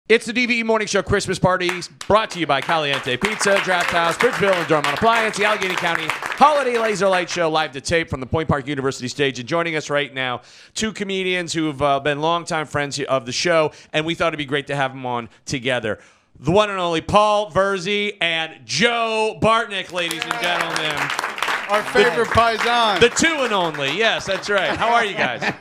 It's the DVE Morning Show Christmas Party, brought to you by Caliente Pizza, Draft House, Bridgeville, and Dormont Appliance, the Allegheny County Holiday Laser Light Show, live to tape from the Point Park University stage. And joining us right now, two comedians who have been longtime friends of the show, and we thought it'd be great to have them on together. The one and only Paul Virzi and Joe Bartnick, ladies and gentlemen. Our favorite paisan. The two and only. Yes, that's right. How are you guys?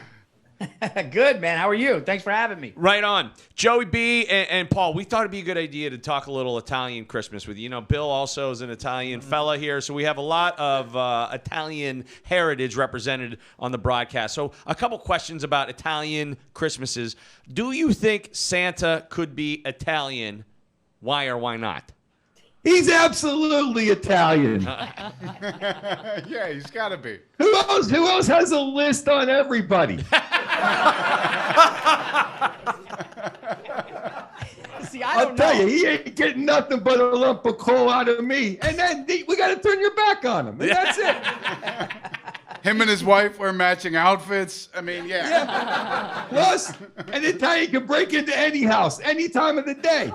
Good, man. How are you? Thanks for having me. Right on. Joey B and Paul, we thought it'd be a good idea to talk a little Italian Christmas with you. You know, Bill also is an Italian fella here, so we have a lot of Italian heritage represented on the broadcast. So a couple questions about Italian Christmases. Do you think Santa could be Italian? Why or why not? He's absolutely Italian. Yeah, he's got to be. Who else has a list on everybody? See, I'll tell you, he ain't getting nothing but a lump of coal out of me. And then we got to turn your back on him. And that's it. Him and his wife wear matching outfits. I mean, yeah. Plus, an Italian can break into any house, any time of the day.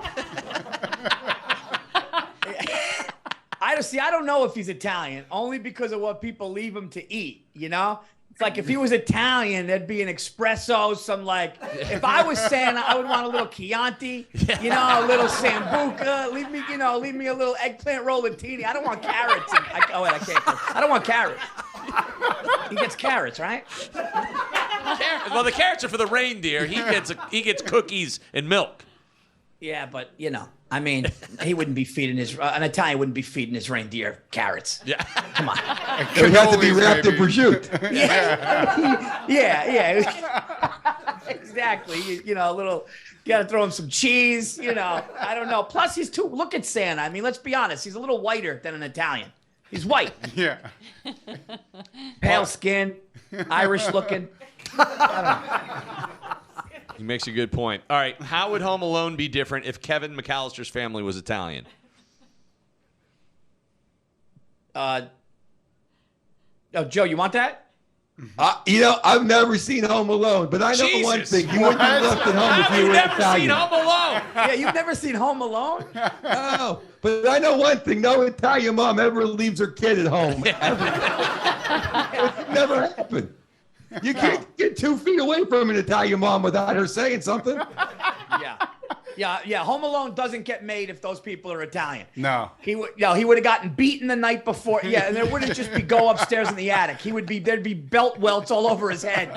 I don't know if he's Italian, only because of what people leave him to eat, you know? It's like if he was Italian, there'd be an espresso, some like, if I was Santa, I would want a little Chianti, you know, a little Sambuca, leave me a little eggplant rollatini. I don't want carrots. I can't. I don't want carrots. He gets carrots, right? Well, the carrots are for the reindeer. He gets cookies and milk. Yeah, but, you know, I mean, he wouldn't be feeding an Italian wouldn't be feeding his reindeer carrots. Yeah. Come on. It would have to be wrapped in prosciutto. Yeah. Exactly. You know, you got to throw him some cheese, you know. I don't know. Plus, look at Santa. I mean, let's be honest. He's a little whiter than an Italian. He's white. Yeah. Pale skin, Irish looking. He makes a good point. All right, how would Home Alone be different if Kevin McAllister's family was Italian? Oh, Joe, you want that? I've never seen Home Alone, but I know one thing. You wouldn't be left at home if you were Italian. How have you never seen Home Alone? Yeah, you've never seen Home Alone? No, but I know one thing. No Italian mom ever leaves her kid at home. Ever. It never happened. You can't get 2 feet away from an Italian mom without her saying something. Yeah. Home Alone doesn't get made if those people are Italian. No. He would have gotten beaten the night before. Yeah, and there wouldn't just be go upstairs in the attic. There'd be belt welts all over his head.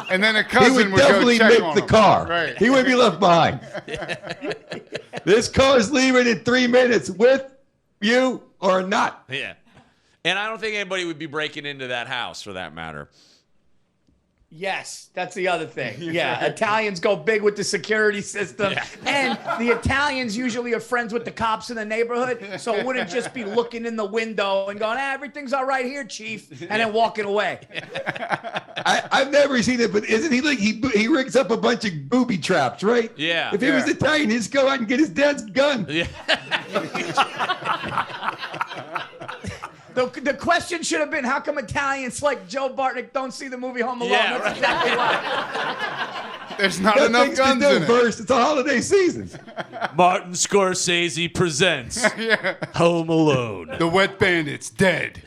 And then a cousin would definitely go check make on the him. car. Right. He wouldn't be left behind. This car's leaving in 3 minutes with you or not. Yeah. And I don't think anybody would be breaking into that house for that matter. Yes, that's the other thing. Yeah, Italians go big with the security system. Yeah. And the Italians usually are friends with the cops in the neighborhood, so it wouldn't just be looking in the window and going, everything's all right here, chief, and then walking away. I've never seen it, but isn't he like he rigs up a bunch of booby traps, right? Yeah. If he was Italian, he'd just go out and get his dad's gun. Yeah. The question should have been, how come Italians like Joe Bartnick don't see the movie Home Alone? Yeah, That's exactly why. There's not enough guns in it. First, it's a holiday season. Martin Scorsese presents Home Alone. The Wet Bandit's dead.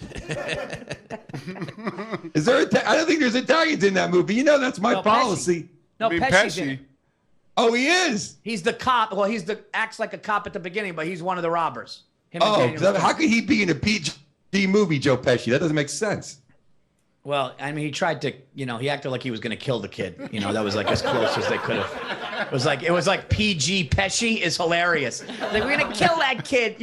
Is there? I don't think there's Italians in that movie. You know, that's my policy. No, Pesci's in it. Oh, he is. He's the cop. Well, acts like a cop at the beginning, but he's one of the robbers. How could he be in a PG movie, Joe Pesci? That doesn't make sense. Well, I mean, he tried to, he acted like he was going to kill the kid. That was like as close as they could have. It was like PG Pesci is hilarious. Like, we're going to kill that kid.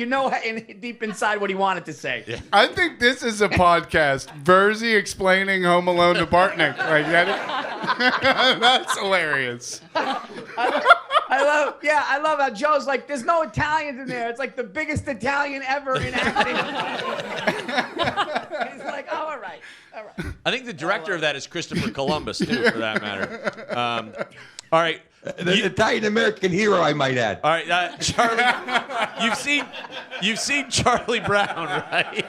Deep inside what he wanted to say. Yeah. I think this is a podcast. Virzi explaining Home Alone to Bartnick. Like, that's hilarious. I love how Joe's like, there's no Italians in there. It's like the biggest Italian ever in acting. He's like, oh, all right. I think the director of that is Christopher Columbus, too, for that matter. All right. The Italian-American hero, I might add. All right, Charlie, you've seen Charlie Brown, right?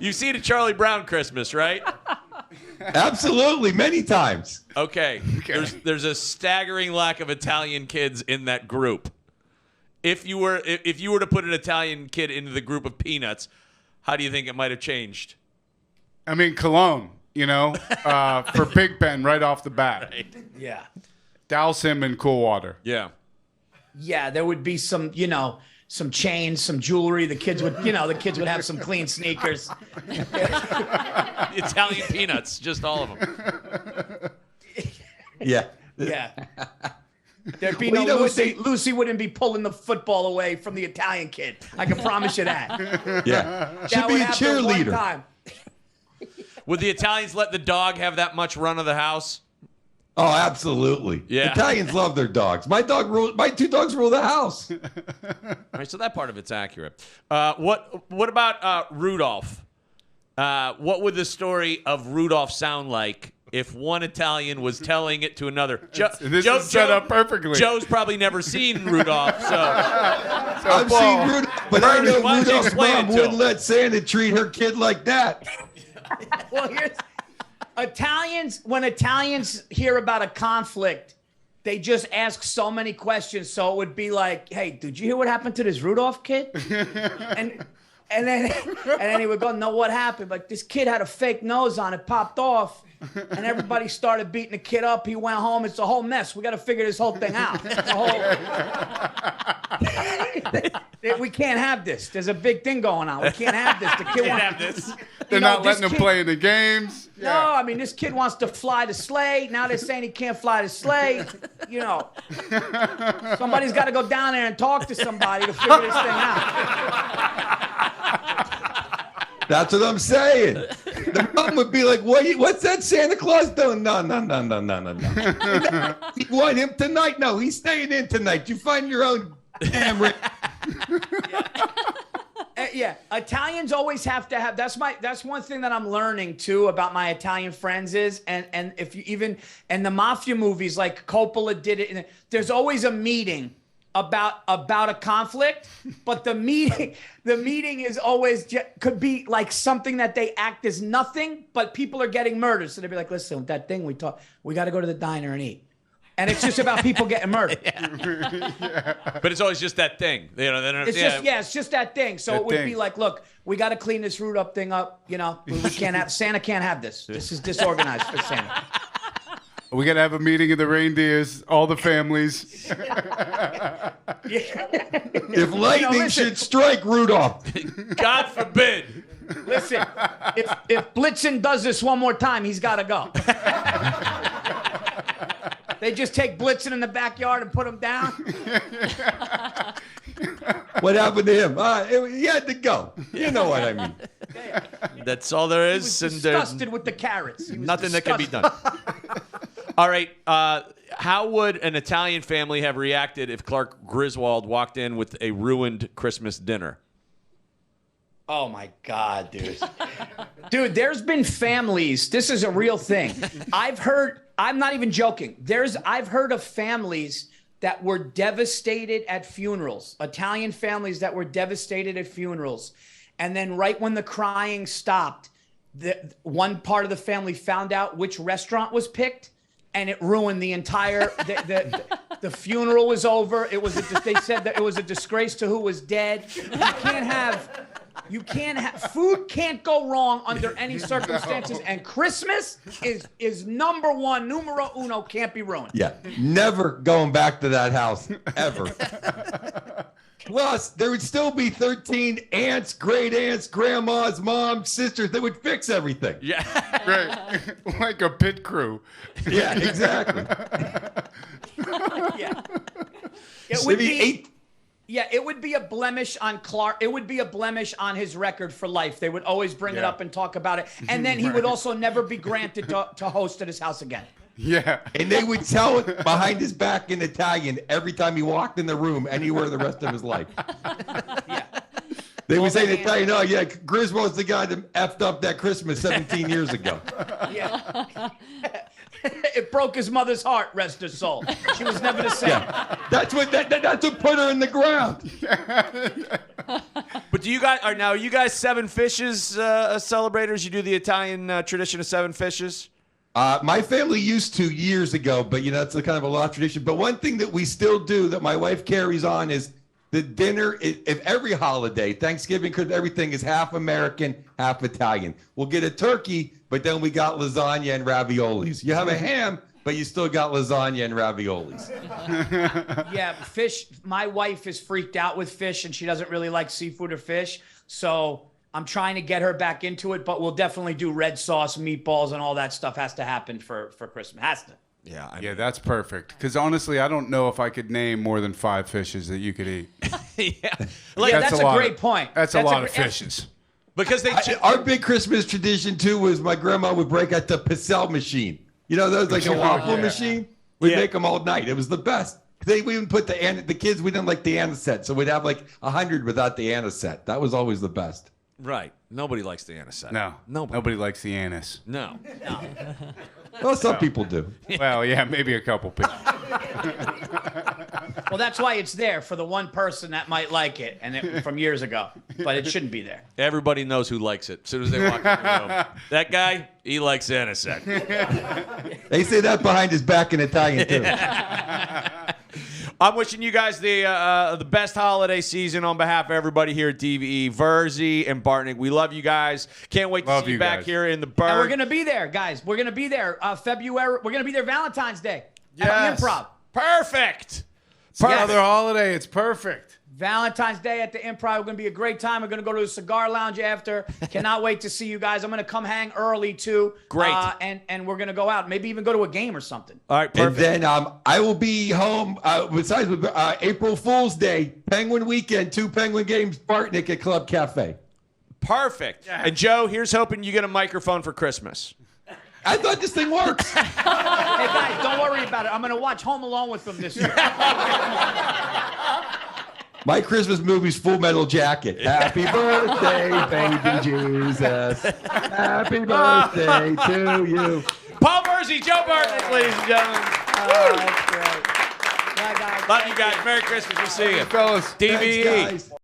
You've seen a Charlie Brown Christmas, right? Absolutely, many times. Okay. There's a staggering lack of Italian kids in that group. If you were to put an Italian kid into the group of peanuts, how do you think it might have changed? I mean, cologne, for Pigpen right off the bat. Right. Yeah. Douse him in cool water. Yeah. Yeah, there would be some, some chains, some jewelry. The kids would have some clean sneakers. Italian peanuts, just all of them. Yeah. Yeah. There'd be Well, no you know what Lucy. Lucy wouldn't be pulling the football away from the Italian kid. I can promise you that. Yeah. Should That be would a happen one cheerleader. time. Would the Italians let the dog have that much run of the house? Oh, absolutely. Yeah. Italians love their dogs. My two dogs rule the house. All right, so that part of it's accurate. What about Rudolph? What would the story of Rudolph sound like if one Italian was telling it to another? This is set up perfectly. Joe's probably never seen Rudolph, so I've seen Rudolph, but I know why don't you Rudolph's explain mom it to wouldn't him? let Santa treat her kid like that. Well, when Italians hear about a conflict, they just ask so many questions. So it would be like, "Hey, did you hear what happened to this Rudolph kid?" and then he would go, "No, what happened? Like this kid had a fake nose on it, popped off, and everybody started beating the kid up. He went home. It's a whole mess. We got to figure this whole thing out. We can't have this. There's a big thing going on. We can't have this. The kid can't wants have this. They're know, not letting this him kid- play in the games. No, I mean, this kid wants to fly the sleigh. Now they're saying he can't fly the sleigh. Somebody's got to go down there and talk to somebody to figure this thing out. That's what I'm saying. The mom would be like, what's that Santa Claus doing? No. You want him tonight? No, he's staying in tonight. You find your own damn ring. Yeah, Italians always have to have. That's one thing that I'm learning too about my Italian friends is, and if you even and the mafia movies like Coppola did it. There's always a meeting about a conflict, but the meeting is always could be like something that they act as nothing, but people are getting murdered. So they'd be like, "Listen, that thing we got to go to the diner and eat." And it's just about people getting murdered. But it's always just that thing. It's just that thing. So That it would thing. be like, look, we got to clean this Rudolph thing up. We can't have Santa can't have this. This is disorganized for Santa. We got to have a meeting of the reindeers, all the families. If lightning listen. should strike Rudolph. God forbid. Listen, if Blitzen does this one more time, he's got to go. They just take Blitzen in the backyard and put him down. What happened to him? He had to go. You know what I mean. That's all there He is, was and there's disgusted with the carrots. He was nothing that can be done. All right. How would an Italian family have reacted if Clark Griswold walked in with a ruined Christmas dinner? Oh my God, dude. Dude, there's been families. This is a real thing. I'm not even joking. I've heard of families that were devastated at funerals, Italian families that were devastated at funerals. And then right when the crying stopped, one part of the family found out which restaurant was picked, and it ruined the entire, the funeral was over. They said that it was a disgrace to who was dead. You can't have food can't go wrong under any circumstances, and Christmas is numero uno, can't be ruined. Yeah, never going back to that house, ever. Plus, there would still be 13 aunts, great aunts, grandmas, moms, sisters that would fix everything. Yeah. Right. Like a pit crew. Yeah, exactly. Yeah. It So would maybe be 8. Yeah, it would be a blemish on Clark. It would be a blemish on his record for life. They would always bring it Yeah. up and talk about it. And then he would also never be granted to host at his house again. Yeah. And they would tell it behind his back in Italian every time he walked in the room, anywhere the rest of his life. Yeah. They would say in Italian, "Oh yeah, Griswold's the guy that effed up that Christmas 17 years ago." Yeah. It broke his mother's heart, rest her soul. She was never the same. Yeah, that's what put her in the ground. But are you guys seven fishes celebrators? You do the Italian tradition of seven fishes? My family used to years ago, but it's a kind of a lost tradition. But one thing that we still do that my wife carries on is the dinner. If every holiday, Thanksgiving, because everything is half American, half Italian. We'll get a turkey, but then we got lasagna and raviolis. You have a ham, but you still got lasagna and raviolis. Yeah, fish. My wife is freaked out with fish, and she doesn't really like seafood or fish. So I'm trying to get her back into it, but we'll definitely do red sauce, meatballs, and all that stuff has to happen for Christmas. Has to. Yeah. Yeah, that's perfect. Because honestly, I don't know if I could name more than 5 fishes that you could eat. Yeah. That's a great point. That's a lot of fishes. Because Our big Christmas tradition too was my grandma would break out the Picel machine. Those like a waffle machine. We'd make them all night. It was the best. We even put the kids. We didn't like the anisette, so we'd have like 100 without the anisette. That was always the best. Right. Nobody likes the anisette. No. Nobody likes the anise. No. Well, some people do. Well, yeah, maybe a couple people. Well, that's why it's there for the one person that might like it, from years ago. But it shouldn't be there. Everybody knows who likes it as soon as they walk in the room. That guy, he likes anisette. They say that behind his back in Italian too. I'm wishing you guys the best holiday season on behalf of everybody here at DVE, Virzi and Bartnick. We love you guys. Can't wait to see you back here in the Berg. And we're going to be there, guys. We're going to be there February. We're going to be there Valentine's Day at the Improv. Perfect. Another holiday. It's perfect. Valentine's Day at the Improv. We're going to be a great time. We're going to go to the cigar lounge after. Cannot wait to see you guys. I'm going to come hang early, too. Great. And we're going to go out. Maybe even go to a game or something. All right, perfect. And then I will be home, besides April Fool's Day, Penguin Weekend, 2 Penguin games, Bartnick at Club Cafe. Perfect. Yeah. And Joe, here's hoping you get a microphone for Christmas. I thought this thing works. Hey, guys, don't worry about it. I'm going to watch Home Alone with them this year. My Christmas movie's Full Metal Jacket. Happy birthday, baby Jesus. Happy birthday to you. Paul Virzi, Joe Bartnick, ladies and gentlemen. That's great. Bye, guys. Love you guys. Merry Christmas. We'll see you. Fellas. DVE. Thanks, guys.